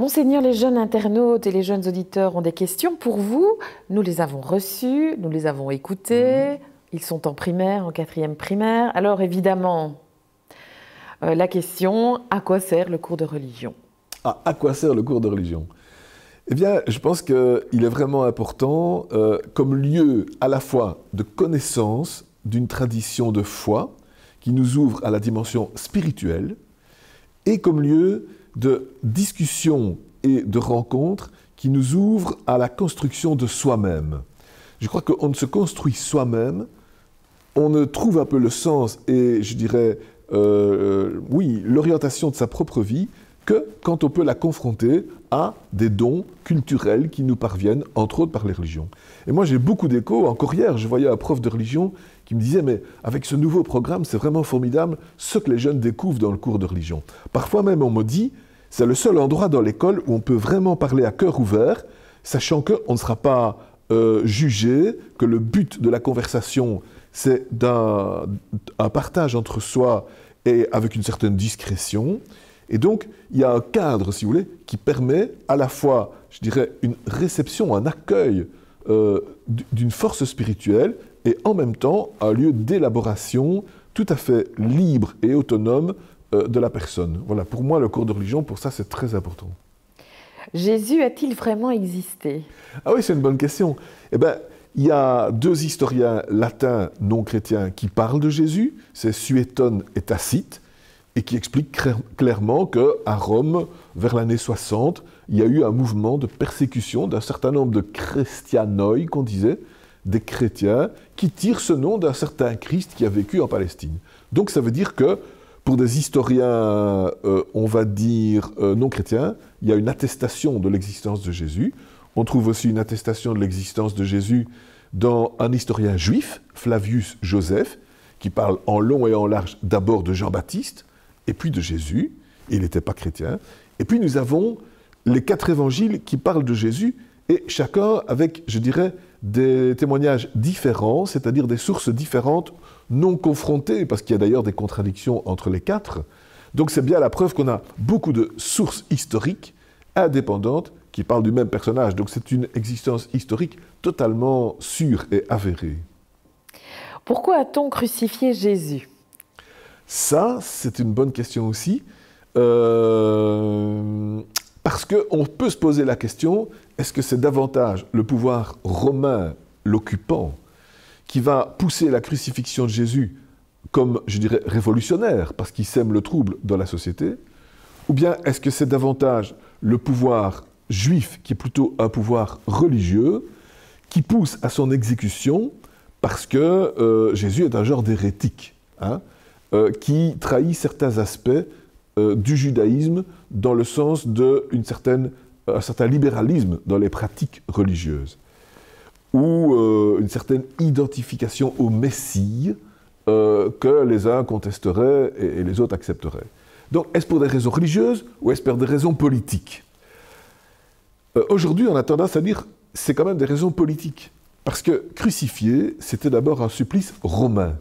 Monseigneur, les jeunes internautes et les jeunes auditeurs ont des questions pour vous. Nous les avons reçues, nous les avons écoutées. Ils sont en primaire, en quatrième primaire. Alors évidemment, la question, à quoi sert le cours de religion? À quoi sert le cours de religion? Eh bien, je pense qu'il est vraiment important comme lieu à la fois de connaissance d'une tradition de foi qui nous ouvre à la dimension spirituelle et comme lieu de discussion et de rencontre qui nous ouvre à la construction de soi-même. Je crois qu'on ne se construit soi-même, on ne trouve un peu le sens et je dirais, oui, l'orientation de sa propre vie que quand on peut la confronter à des dons culturels qui nous parviennent, entre autres par les religions. Et moi j'ai beaucoup d'échos, encore hier je voyais un prof de religion qui me disait « mais avec ce nouveau programme c'est vraiment formidable ce que les jeunes découvrent dans le cours de religion ». Parfois même on me dit « c'est le seul endroit dans l'école où on peut vraiment parler à cœur ouvert, sachant qu'on ne sera pas jugé, que le but de la conversation c'est un partage entre soi et avec une certaine discrétion ». Et donc, il y a un cadre, si vous voulez, qui permet à la fois, je dirais, une réception, un accueil d'une force spirituelle et en même temps un lieu d'élaboration tout à fait libre et autonome de la personne. Voilà, pour moi, le cours de religion, pour ça, c'est très important. Jésus a-t-il vraiment existé? Ah oui, c'est une bonne question. Eh bien, il y a deux historiens latins non chrétiens qui parlent de Jésus, c'est Suétone et Tacite, et qui explique clairement qu'à Rome, vers l'année 60, il y a eu un mouvement de persécution d'un certain nombre de chréstianoi, qu'on disait, des chrétiens, qui tirent ce nom d'un certain Christ qui a vécu en Palestine. Donc ça veut dire que, pour des historiens, on va dire, non chrétiens, il y a une attestation de l'existence de Jésus. On trouve aussi une attestation de l'existence de Jésus dans un historien juif, Flavius Joseph, qui parle en long et en large d'abord de Jean-Baptiste, et puis de Jésus, il n'était pas chrétien. Et puis nous avons les 4 évangiles qui parlent de Jésus, et chacun avec, je dirais, des témoignages différents, c'est-à-dire des sources différentes, non confrontées, parce qu'il y a d'ailleurs des contradictions entre les 4. Donc c'est bien la preuve qu'on a beaucoup de sources historiques indépendantes qui parlent du même personnage. Donc c'est une existence historique totalement sûre et avérée. Pourquoi a-t-on crucifié Jésus? Ça, c'est une bonne question aussi, parce qu'on peut se poser la question, est-ce que c'est davantage le pouvoir romain, l'occupant, qui va pousser la crucifixion de Jésus comme, je dirais, révolutionnaire, parce qu'il sème le trouble dans la société, ou bien est-ce que c'est davantage le pouvoir juif, qui est plutôt un pouvoir religieux, qui pousse à son exécution, parce que Jésus est un genre d'hérétique, hein, qui trahit certains aspects du judaïsme dans le sens d'un certain libéralisme dans les pratiques religieuses, ou une certaine identification au Messie que les uns contesteraient et les autres accepteraient. Donc, est-ce pour des raisons religieuses ou est-ce pour des raisons politiques? Aujourd'hui, on a tendance à dire que c'est quand même des raisons politiques, parce que crucifier, c'était d'abord un supplice romain.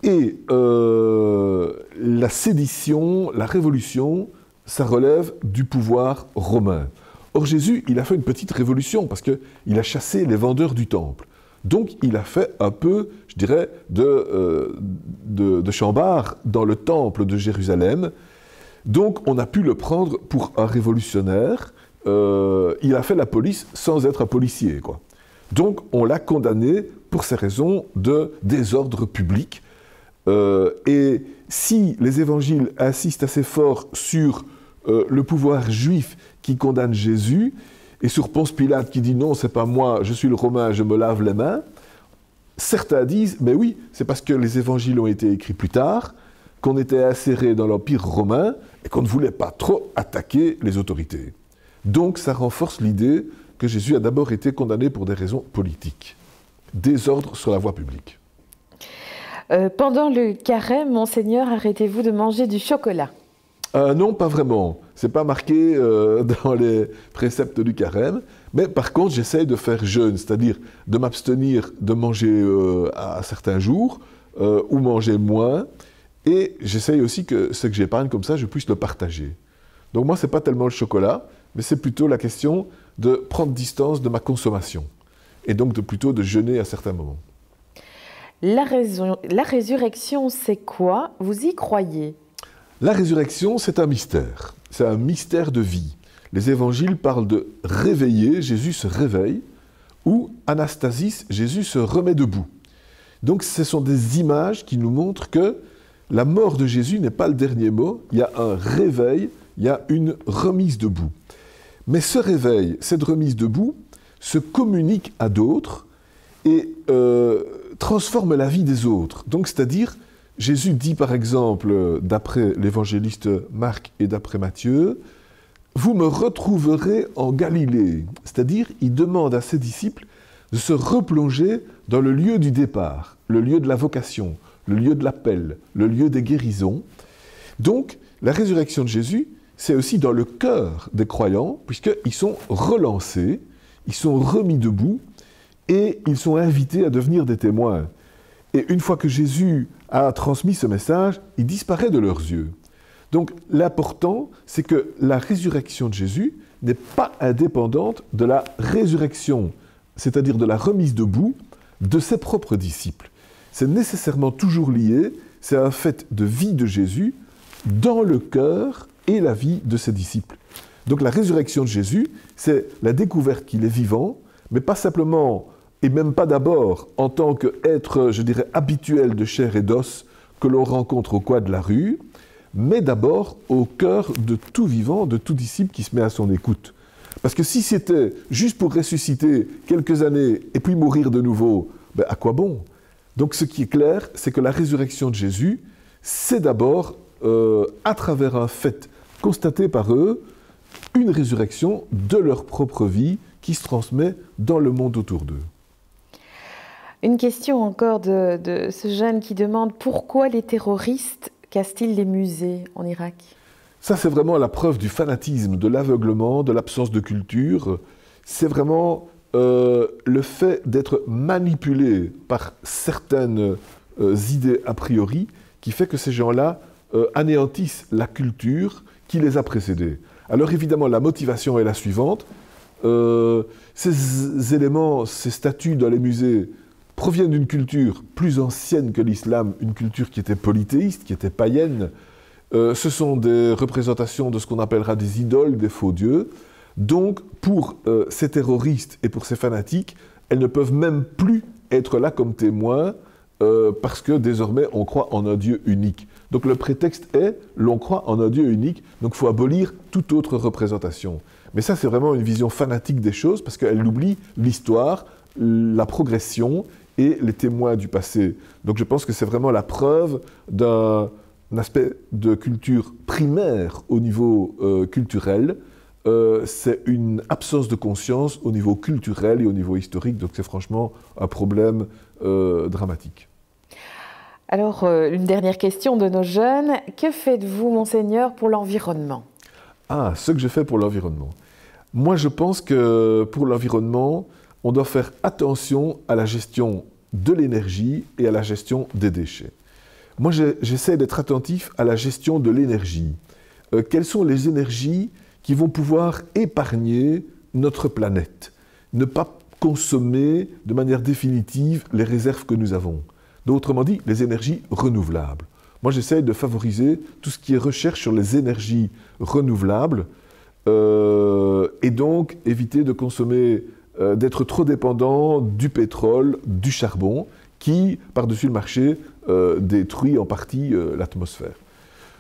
Et la sédition, la révolution, ça relève du pouvoir romain. Or Jésus, il a fait une petite révolution parce qu'il a chassé les vendeurs du temple. Donc il a fait un peu, je dirais, de chambard dans le temple de Jérusalem. Donc on a pu le prendre pour un révolutionnaire. Il a fait la police sans être un policier, quoi. Donc on l'a condamné pour ces raisons de désordre public. Et si les évangiles insistent assez fort sur le pouvoir juif qui condamne Jésus, et sur Ponce Pilate qui dit non, c'est pas moi, je suis le Romain, je me lave les mains, certains disent, mais oui, c'est parce que les évangiles ont été écrits plus tard, qu'on était inséré dans l'Empire romain et qu'on ne voulait pas trop attaquer les autorités. Donc ça renforce l'idée que Jésus a d'abord été condamné pour des raisons politiques. Désordre sur la voie publique. Pendant le carême, Monseigneur, arrêtez-vous de manger du chocolat? Non, pas vraiment. Ce n'est pas marqué dans les préceptes du carême. Mais par contre, j'essaye de faire jeûne, c'est-à-dire de m'abstenir de manger à certains jours ou manger moins. Et j'essaye aussi que ce que j'épargne comme ça, je puisse le partager. Donc moi, ce n'est pas tellement le chocolat, mais c'est plutôt la question de prendre distance de ma consommation. Et donc plutôt de jeûner à certains moments. La résurrection, c'est quoi? Vous y croyez? La résurrection, c'est un mystère. C'est un mystère de vie. Les évangiles parlent de réveiller, Jésus se réveille, ou anastasis, Jésus se remet debout. Donc ce sont des images qui nous montrent que la mort de Jésus n'est pas le dernier mot, il y a un réveil, il y a une remise debout. Mais ce réveil, cette remise debout, se communique à d'autres et transforme la vie des autres. Donc c'est-à-dire, Jésus dit par exemple, d'après l'évangéliste Marc et d'après Matthieu, « Vous me retrouverez en Galilée ». C'est-à-dire, il demande à ses disciples de se replonger dans le lieu du départ, le lieu de la vocation, le lieu de l'appel, le lieu des guérisons. Donc, la résurrection de Jésus, c'est aussi dans le cœur des croyants, puisqu'ils sont relancés, ils sont remis debout, et ils sont invités à devenir des témoins. Et une fois que Jésus a transmis ce message, il disparaît de leurs yeux. Donc l'important, c'est que la résurrection de Jésus n'est pas indépendante de la résurrection, c'est-à-dire de la remise debout de ses propres disciples. C'est nécessairement toujours lié, c'est un fait de vie de Jésus dans le cœur et la vie de ses disciples. Donc la résurrection de Jésus, c'est la découverte qu'il est vivant, mais pas simplement, et même pas d'abord, en tant qu'être, je dirais, habituel de chair et d'os que l'on rencontre au coin de la rue, mais d'abord au cœur de tout vivant, de tout disciple qui se met à son écoute. Parce que si c'était juste pour ressusciter quelques années et puis mourir de nouveau, ben à quoi bon? Donc ce qui est clair, c'est que la résurrection de Jésus, c'est d'abord, à travers un fait constaté par eux, une résurrection de leur propre vie qui se transmet dans le monde autour d'eux. Une question encore de ce jeune qui demande pourquoi les terroristes cassent-ils les musées en Irak? Ça, c'est vraiment la preuve du fanatisme, de l'aveuglement, de l'absence de culture. C'est vraiment le fait d'être manipulé par certaines idées a priori qui fait que ces gens-là anéantissent la culture qui les a précédés. Alors évidemment, la motivation est la suivante. Ces éléments, ces statues dans les musées proviennent d'une culture plus ancienne que l'islam, une culture qui était polythéiste, qui était païenne. Ce sont des représentations de ce qu'on appellera des idoles, des faux dieux. Donc, pour ces terroristes et pour ces fanatiques, elles ne peuvent même plus être là comme témoins parce que désormais, on croit en un Dieu unique. Donc, le prétexte est, l'on croit en un Dieu unique, donc il faut abolir toute autre représentation. Mais ça, c'est vraiment une vision fanatique des choses parce qu'elle oublie l'histoire, la progression et les témoins du passé. Donc, je pense que c'est vraiment la preuve d'un aspect de culture primaire au niveau culturel. C'est une absence de conscience au niveau culturel et au niveau historique. Donc, c'est franchement un problème dramatique. Alors, une dernière question de nos jeunes. Que faites-vous, Monseigneur, pour l'environnement? Ah, ce que je fais pour l'environnement. Moi, je pense que pour l'environnement, on doit faire attention à la gestion de l'énergie et à la gestion des déchets. Moi, j'essaie d'être attentif à la gestion de l'énergie. Quelles sont les énergies qui vont pouvoir épargner notre planète? Ne pas consommer de manière définitive les réserves que nous avons. Autrement dit, les énergies renouvelables. Moi, j'essaie de favoriser tout ce qui est recherche sur les énergies renouvelables et donc éviter de consommer, d'être trop dépendant du pétrole, du charbon, qui, par-dessus le marché, détruit en partie l'atmosphère.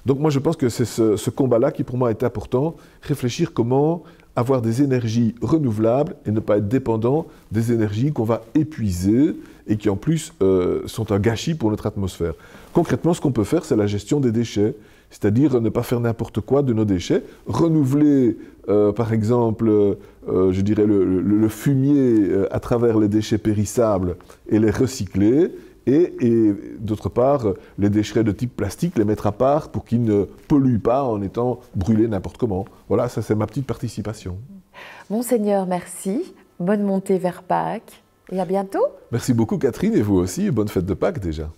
Donc moi, je pense que c'est ce combat-là qui, pour moi, est important. Réfléchir comment avoir des énergies renouvelables et ne pas être dépendant des énergies qu'on va épuiser et qui, en plus, sont un gâchis pour notre atmosphère. Concrètement, ce qu'on peut faire, c'est la gestion des déchets, c'est-à-dire ne pas faire n'importe quoi de nos déchets, renouveler, par exemple, je dirais le fumier à travers les déchets périssables et les recycler, et d'autre part, les déchets de type plastique, les mettre à part pour qu'ils ne polluent pas en étant brûlés n'importe comment. Voilà, ça c'est ma petite participation. Monseigneur, merci. Bonne montée vers Pâques et à bientôt. Merci beaucoup Catherine et vous aussi, bonne fête de Pâques déjà.